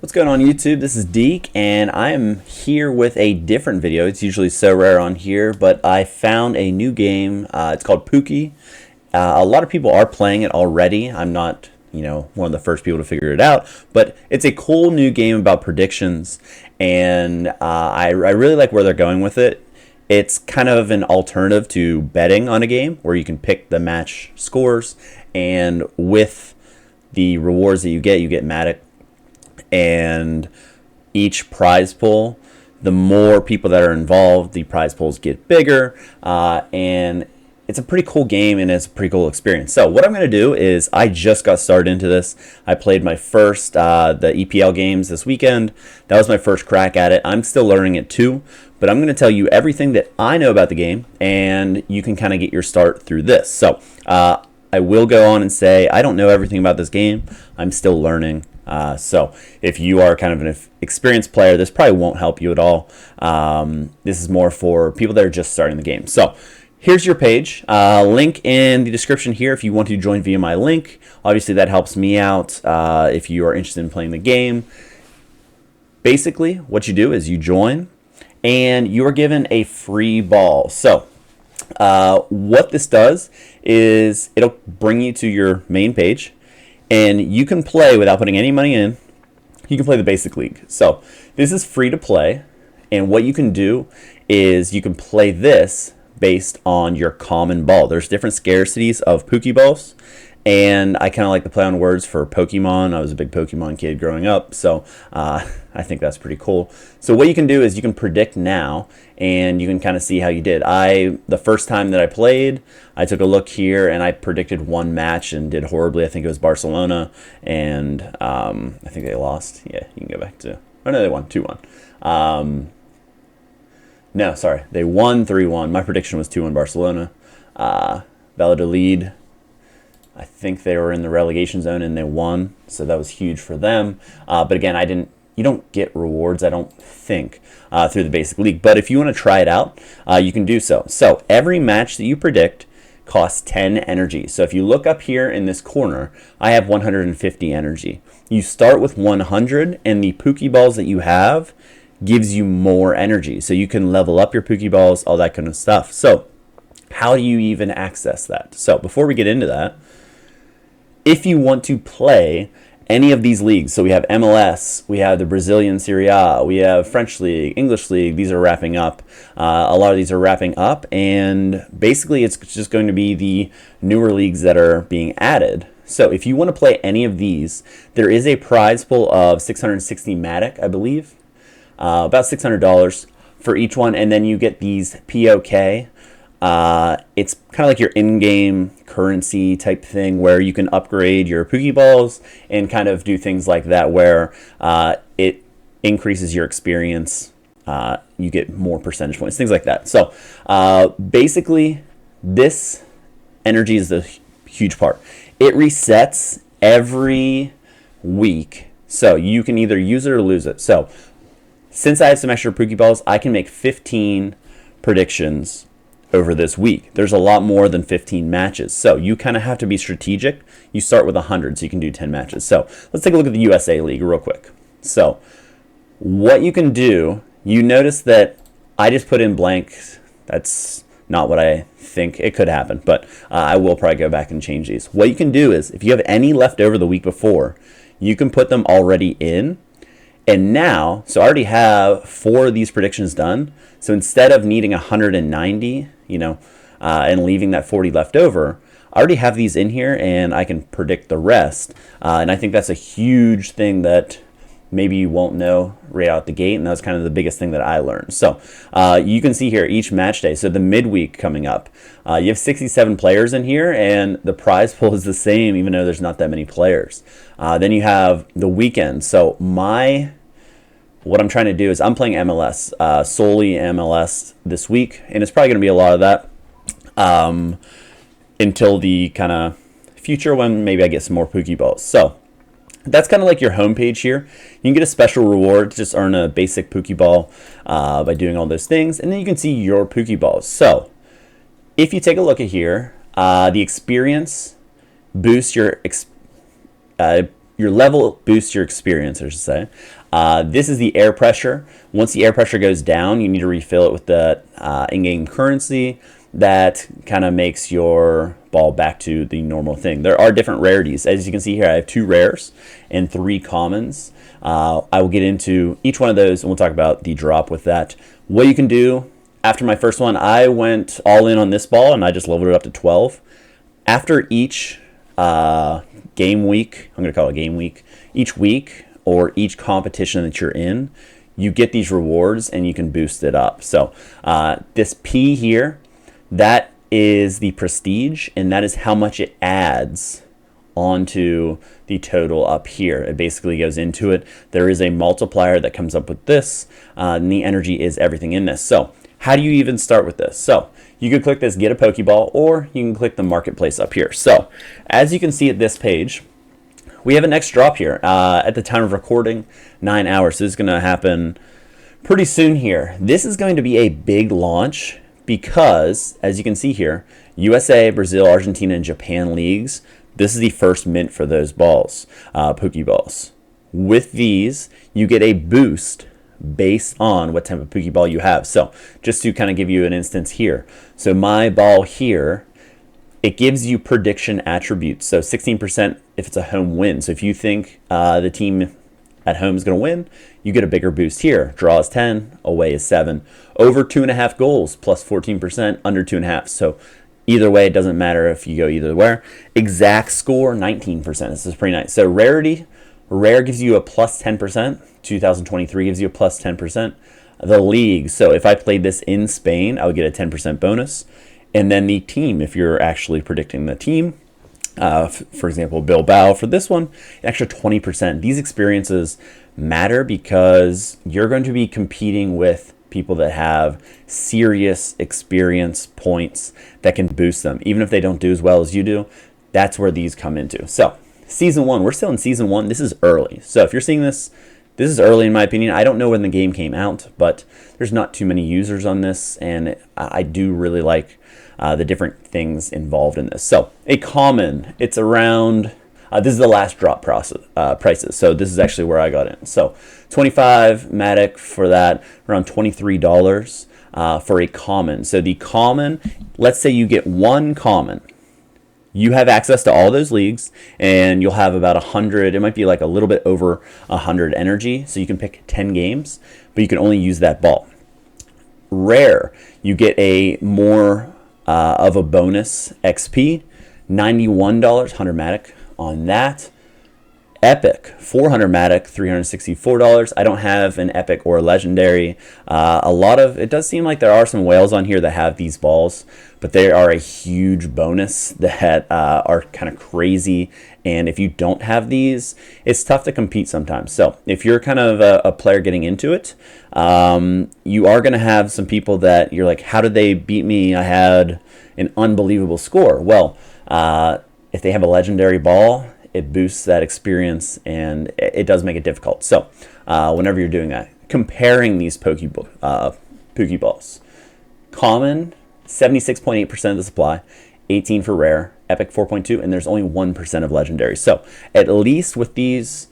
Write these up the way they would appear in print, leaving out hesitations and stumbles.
What's going on YouTube? This is Deke and I am here with a different video. It's usually so rare on here, but I found a new game. It's called Pookie. A lot of people are playing it already. I'm not, one of the first people to figure it out, but it's a cool new game about predictions, and I really like where they're going with it. It's kind of an alternative to betting on a game where you can pick the match scores, and with the rewards that you get Matic, and each prize pool, the more people that are involved, the prize pools get bigger, and it's a pretty cool game and it's a pretty cool experience. So what I'm going to do is, I just got started into this. I played my first the EPL games this weekend. That was my first crack at it. I'm still learning it too, but I'm going to tell you everything that I know about the game, and you can kind of get your start through this. So I will go on and say I don't know everything about this game. I'm still learning. So if you are kind of an experienced player, this probably won't help you at all. This is more for people that are just starting the game. So here's your page. Link in the description here if you want to join via my link. Obviously that helps me out if you are interested in playing the game. Basically what you do is you join and you are given a free ball. So what this does is it'll bring you to your main page, and you can play without putting any money in. You can play the basic league. So this is free to play, and what you can do is you can play this based on your common ball. There's different scarcities of Pookie balls, and I kind of like to play on words for Pokemon. I was a big Pokemon kid growing up, so I think that's pretty cool. So what you can do is you can predict now, and you can kind of see how you did. The first time that I played, I took a look here and I predicted one match and did horribly. I think it was Barcelona, and I think they lost. Yeah, you can go back to, oh no, they won 2-1. No, sorry, they won 3-1. My prediction was 2-1 Barcelona. Valladolid, I think they were in the relegation zone and they won, so that was huge for them. But again, you don't get rewards, I don't think, through the basic league. But if you want to try it out, you can do so. So every match that you predict costs 10 energy. So if you look up here in this corner, I have 150 energy. You start with 100, and the Pookie balls that you have gives you more energy. So you can level up your Pookie balls, all that kind of stuff. So how do you even access that? So before we get into that, if you want to play any of these leagues, so we have MLS, we have the Brazilian Serie A, we have French League, English League, these are wrapping up. A lot of these are wrapping up, and basically it's just going to be the newer leagues that are being added. So if you want to play any of these, there is a prize pool of 660 Matic, I believe, about $600 for each one, and then you get these POK. It's kind of like your in-game currency type thing where you can upgrade your Pookie balls and kind of do things like that where it increases your experience. You get more percentage points, things like that. So basically, this energy is the huge part. It resets every week, so you can either use it or lose it. So since I have some extra Pookie balls, I can make 15 predictions over this week. There's a lot more than 15 matches, so you kind of have to be strategic. You start with 100, so you can do 10 matches. So let's take a look at the USA League real quick. So what you can do, you notice that I just put in blank. That's not what I think. It could happen, but I will probably go back and change these. What you can do is, if you have any left over the week before, you can put them already in. And now, so I already have 4 of these predictions done. So instead of needing 190, and leaving that 40 left over, I already have these in here and I can predict the rest. And I think that's a huge thing that maybe you won't know right out the gate. And that's kind of the biggest thing that I learned. So you can see here each match day. So the midweek coming up, you have 67 players in here, and the prize pool is the same, even though there's not that many players. Then you have the weekend. So what I'm trying to do is I'm playing MLS, solely MLS this week, and it's probably going to be a lot of that until the kind of future when maybe I get some more Pookie balls. So that's kind of like your homepage here. You can get a special reward to just earn a basic Pookie ball by doing all those things, and then you can see your Pookie balls. So if you take a look at here, the experience boosts your your level boosts your experience, I should say. This is the air pressure. Once the air pressure goes down, you need to refill it with the in-game currency. That kind of makes your ball back to the normal thing. There are different rarities. As you can see here, I have 2 rares and 3 commons. I will get into each one of those, and we'll talk about the drop with that. What you can do after my first one, I went all in on this ball, and I just leveled it up to 12. After each game week, I'm going to call it game week, each week or each competition that you're in, you get these rewards, and you can boost it up. So this P here, that is the prestige, and that is how much it adds onto the total up here. It basically goes into it. There is a multiplier that comes up with this, and the energy is everything in this. So how do you even start with this? So you could click this Get a Pokeball, or you can click the Marketplace up here. So as you can see at this page, we have a next drop here. At the time of recording, 9 hours. So this is going to happen pretty soon here. This is going to be a big launch, because, as you can see here, USA, Brazil, Argentina, and Japan leagues, this is the first mint for those balls, Pokeballs. With these, you get a boost based on what type of Pokeball you have. So, just to kind of give you an instance here. So, my ball here, it gives you prediction attributes. So, 16% if it's a home win. So, if you think the team at home is going to win, you get a bigger boost here. Draw is 10, away is 7. Over 2.5 goals, plus 14%, under 2.5. So either way, it doesn't matter if you go either way. Exact score, 19%. This is pretty nice. So rarity, rare gives you a plus 10%. 2023 gives you a plus 10%. The league, so if I played this in Spain, I would get a 10% bonus. And then the team, if you're actually predicting the team, for example, Bilbao for this one, an extra 20%. These experiences matter because you're going to be competing with people that have serious experience points that can boost them. Even if they don't do as well as you do, that's where these come into. So, Season 1, we're still in Season 1. This is early. So if you're seeing this, this is early in my opinion. I don't know when the game came out, but there's not too many users on this, and I do really like the different things involved in this. So a common, it's around, this is the last drop prices. So this is actually where I got in. So 25 Matic for that, around $23 for a common. So the common, let's say you get one common. You have access to all those leagues, and you'll have about 100, it might be like a little bit over 100 energy, so you can pick 10 games, but you can only use that ball. Rare, you get a more of a bonus XP, $91, 100 Matic on that. Epic, 400 Matic, $364. I don't have an epic or a legendary. It does seem like there are some whales on here that have these balls, but they are a huge bonus that are kind of crazy. And if you don't have these, it's tough to compete sometimes. So if you're kind of a player getting into it, you are going to have some people that you're like, how did they beat me? I had an unbelievable score. Well, if they have a legendary ball, it boosts that experience, and it does make it difficult. So whenever you're doing that, comparing these Pokeballs, common, 76.8% of the supply, 18 for rare, epic 4.2, and there's only 1% of legendary. So at least with these,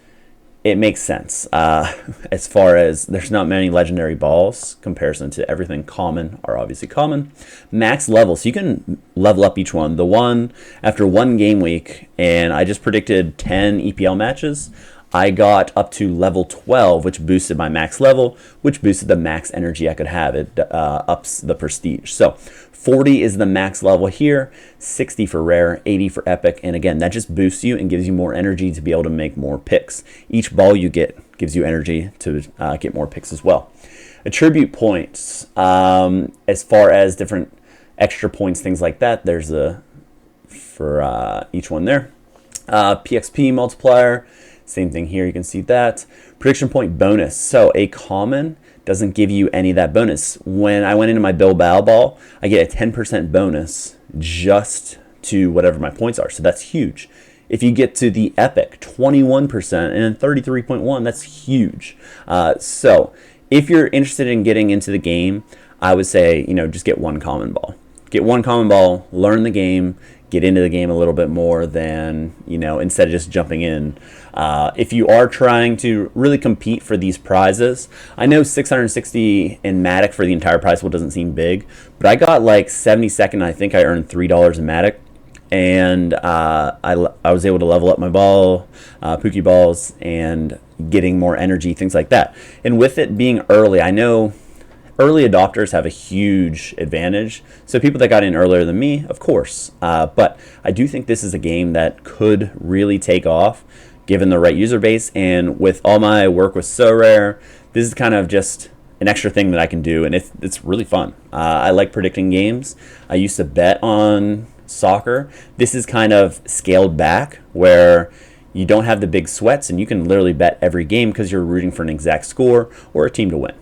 it makes sense. As far as there's not many legendary balls, comparison to everything common are obviously common. Max level, so you can level up each one. The one after one game week, and I just predicted 10 EPL matches, I got up to level 12, which boosted my max level, which boosted the max energy I could have. It ups the prestige. So 40 is the max level here, 60 for rare, 80 for epic, and again, that just boosts you and gives you more energy to be able to make more picks. Each ball you get gives you energy to get more picks as well. Attribute points, as far as different extra points, things like that, there's for each one there. PXP multiplier, same thing here, you can see that. Prediction point bonus, so a common doesn't give you any of that bonus. When I went into my Bilbao ball, I get a 10% bonus just to whatever my points are, so that's huge. If you get to the epic, 21% and 33.1, that's huge. So if you're interested in getting into the game, I would say, just get one common ball. Get one common ball, learn the game, get into the game a little bit more than, instead of just jumping in. If you are trying to really compete for these prizes, I know 660 in Matic for the entire prize pool doesn't seem big, but I got like 72nd. I think I earned $3 in Matic, and I was able to level up my ball, Pookie balls, and getting more energy, things like that. And with it being early, I know early adopters have a huge advantage. So people that got in earlier than me, of course. But I do think this is a game that could really take off given the right user base. And with all my work with Sorare, this is kind of just an extra thing that I can do. And it's really fun. I like predicting games. I used to bet on soccer. This is kind of scaled back where you don't have the big sweats and you can literally bet every game because you're rooting for an exact score or a team to win.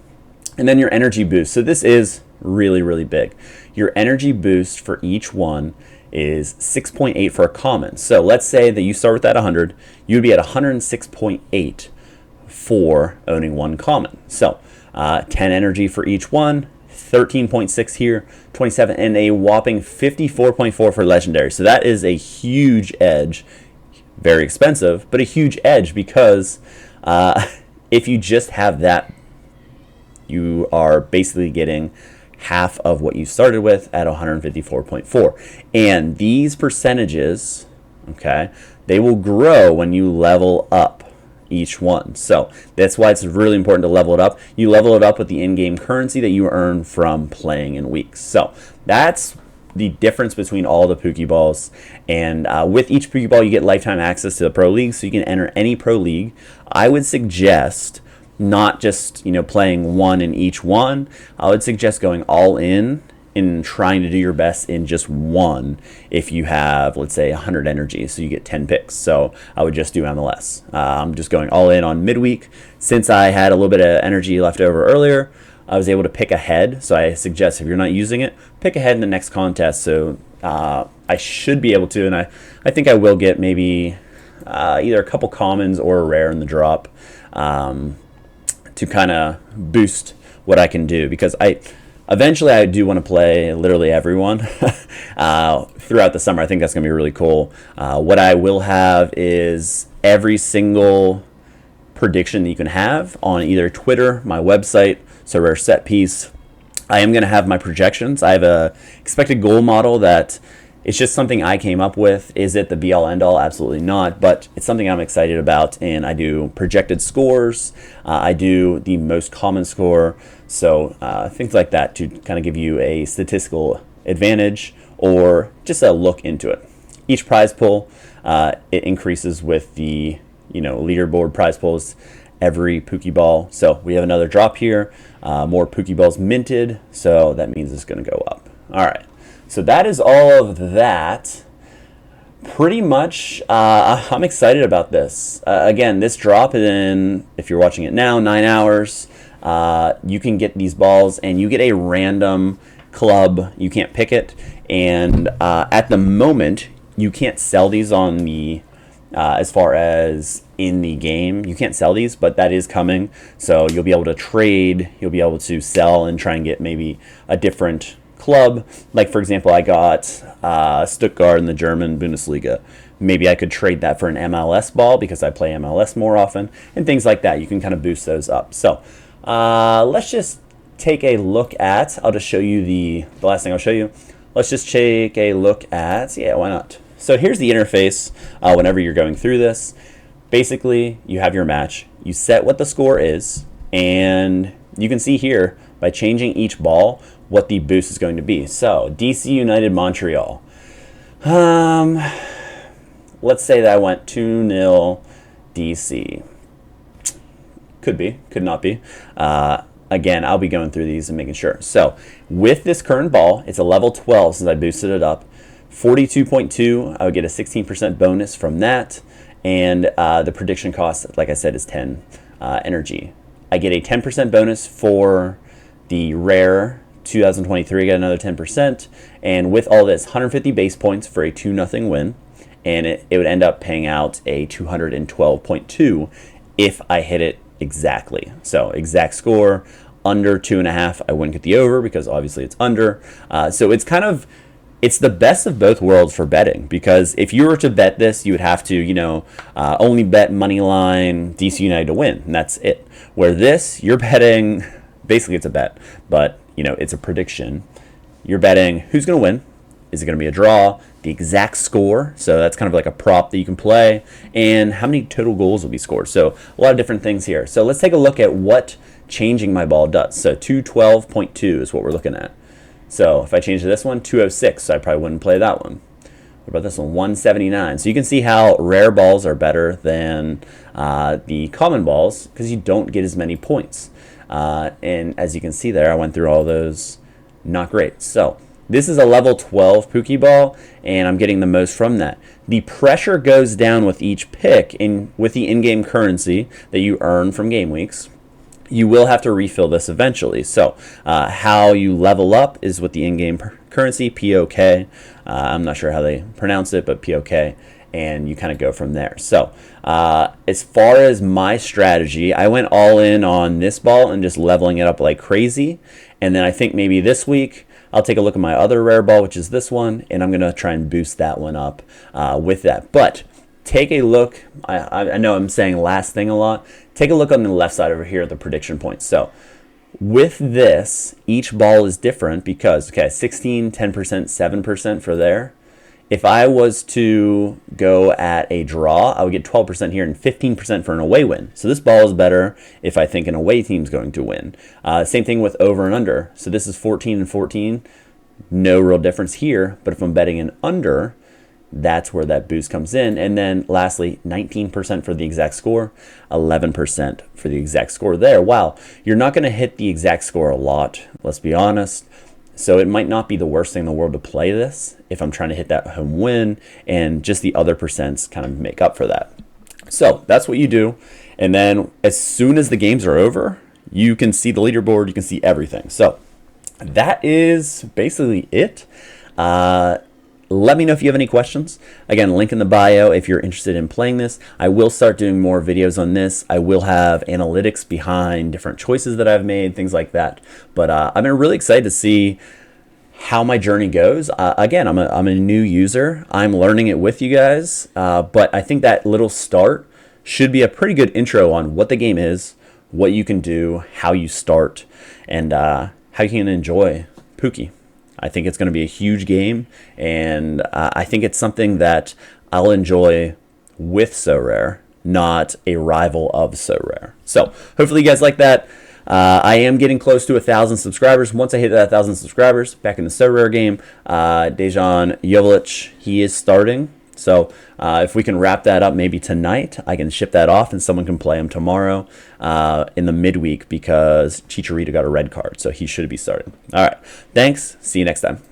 And then your energy boost. So this is really, really big. Your energy boost for each one is 6.8 for a common. So let's say that you start with that 100, you would be at 106.8 for owning one common. So 10 energy for each one, 13.6 here, 27, and a whopping 54.4 for legendary. So that is a huge edge. Very expensive, but a huge edge because if you just have that, you are basically getting half of what you started with at 154.4. And these percentages, okay, they will grow when you level up each one. So that's why it's really important to level it up. You level it up with the in-game currency that you earn from playing in weeks. So that's the difference between all the Pookie balls. And with each Pookie ball, you get lifetime access to the Pro League, so you can enter any Pro League. I would suggest not just playing one in each one. I would suggest going all in trying to do your best in just one. If you have, let's say, 100 energy, so you get 10 picks. So I would just do MLS. I'm just going all in on midweek. Since I had a little bit of energy left over earlier, I was able to pick ahead. So I suggest if you're not using it, pick ahead in the next contest. So I should be able to, and I think I will get maybe either a couple commons or a rare in the drop. To kind of boost what I can do, because eventually I do want to play literally everyone throughout the summer. I think that's going to be really cool. What I will have is every single prediction that you can have on either Twitter, my website, so Rare Set Piece. I am going to have my projections. I have a expected goal model that it's just something I came up with. Is it the be-all, end-all? Absolutely not. But it's something I'm excited about, and I do projected scores. I do the most common score. So things like that to kind of give you a statistical advantage or just a look into it. Each prize pool, it increases with the leaderboard prize pools every Pookie ball. So we have another drop here. More Pookie balls minted. So that means it's going to go up. All right. So that is all of that. Pretty much, I'm excited about this. Again, this drop in, if you're watching it now, 9 hours. You can get these balls, and you get a random club. You can't pick it. And at the moment, you can't sell these on the, as far as in the game. You can't sell these, but that is coming. So you'll be able to trade. You'll be able to sell and try and get maybe a different club. Like, for example, I got Stuttgart in the German Bundesliga. Maybe I could trade that for an MLS ball because I play MLS more often, and things like that. You can kind of boost those up. So let's just take a look at, I'll just show you the last thing I'll show you. Let's just take a look at, yeah, why not? So here's the interface whenever you're going through this. Basically, you have your match. You set what the score is, and you can see here by changing each ball what the boost is going to be. So DC United Montreal. Let's say that I went 2-0 DC. Could be, could not be. Again, I'll be going through these and making sure. So with this current ball, it's a level 12 since I boosted it up. 42.2, I would get a 16% bonus from that. And the prediction cost, like I said, is 10 energy. I get a 10% bonus for the rare 2023, I get another 10%. And with all this, 150 base points for a 2-0 win. And it would end up paying out a 212.2 if I hit it exactly. So exact score, under 2.5, I wouldn't get the over because obviously it's under. So it's kind of it's the best of both worlds for betting, because if you were to bet this, you would have to, only bet money line DC United to win, and that's it. Where this, you're betting, basically it's a bet, but it's a prediction. You're betting who's going to win. Is it going to be a draw? The exact score, so that's kind of like a prop that you can play, and how many total goals will be scored. So a lot of different things here. So let's take a look at what changing my ball does. So 212.2 is what we're looking at. So if I change to this one, 206, so I probably wouldn't play that one. What about this one, 179? So you can see how rare balls are better than the common balls, because you don't get as many points. And as you can see there, I went through all those, not great. So this is a level 12 Pookie ball, and I'm getting the most from that. The pressure goes down with each pick with the in-game currency that you earn from game weeks. You will have to refill this eventually. So how you level up is with the in-game currency, POK. I'm not sure how they pronounce it, but POK, and you kind of go from there. So as far as my strategy, I went all in on this ball and just leveling it up like crazy. And then I think maybe this week I'll take a look at my other rare ball, which is this one, and I'm going to try and boost that one up with that. But take a look. I know I'm saying last thing a lot. Take a look on the left side over here at the prediction points. So with this, each ball is different because, 16, 10%, 7% for there. If I was to go at a draw, I would get 12% here and 15% for an away win. So this ball is better if I think an away team's going to win. Same thing with over and under. So this is 14 and 14. No real difference here. But if I'm betting an under, that's where that boost comes in. And then lastly, 19% for the exact score, 11% for the exact score there. Wow, you're not going to hit the exact score a lot, let's be honest. So it might not be the worst thing in the world to play this if I'm trying to hit that home win, and just the other percents kind of make up for that. So that's what you do. And then as soon as the games are over, you can see the leaderboard, you can see everything. So that is basically it. Let me know if you have any questions. Again, link in the bio if you're interested in playing this. I will start doing more videos on this. I will have analytics behind different choices that I've made, things like that. But I'm really excited to see how my journey goes. Again, I'm a new user. I'm learning it with you guys. But I think that little start should be a pretty good intro on what the game is, what you can do, how you start, and how you can enjoy Pookie. I think it's going to be a huge game, and I think it's something that I'll enjoy with SoRare, not a rival of SoRare. So hopefully you guys like that. I am getting close to 1,000 subscribers. Once I hit that 1,000 subscribers, back in the SoRare game, Dejan Jovic, he is starting. So if we can wrap that up maybe tonight, I can ship that off and someone can play him tomorrow in the midweek, because Chicharito got a red card, so he should be starting. All right, thanks. See you next time.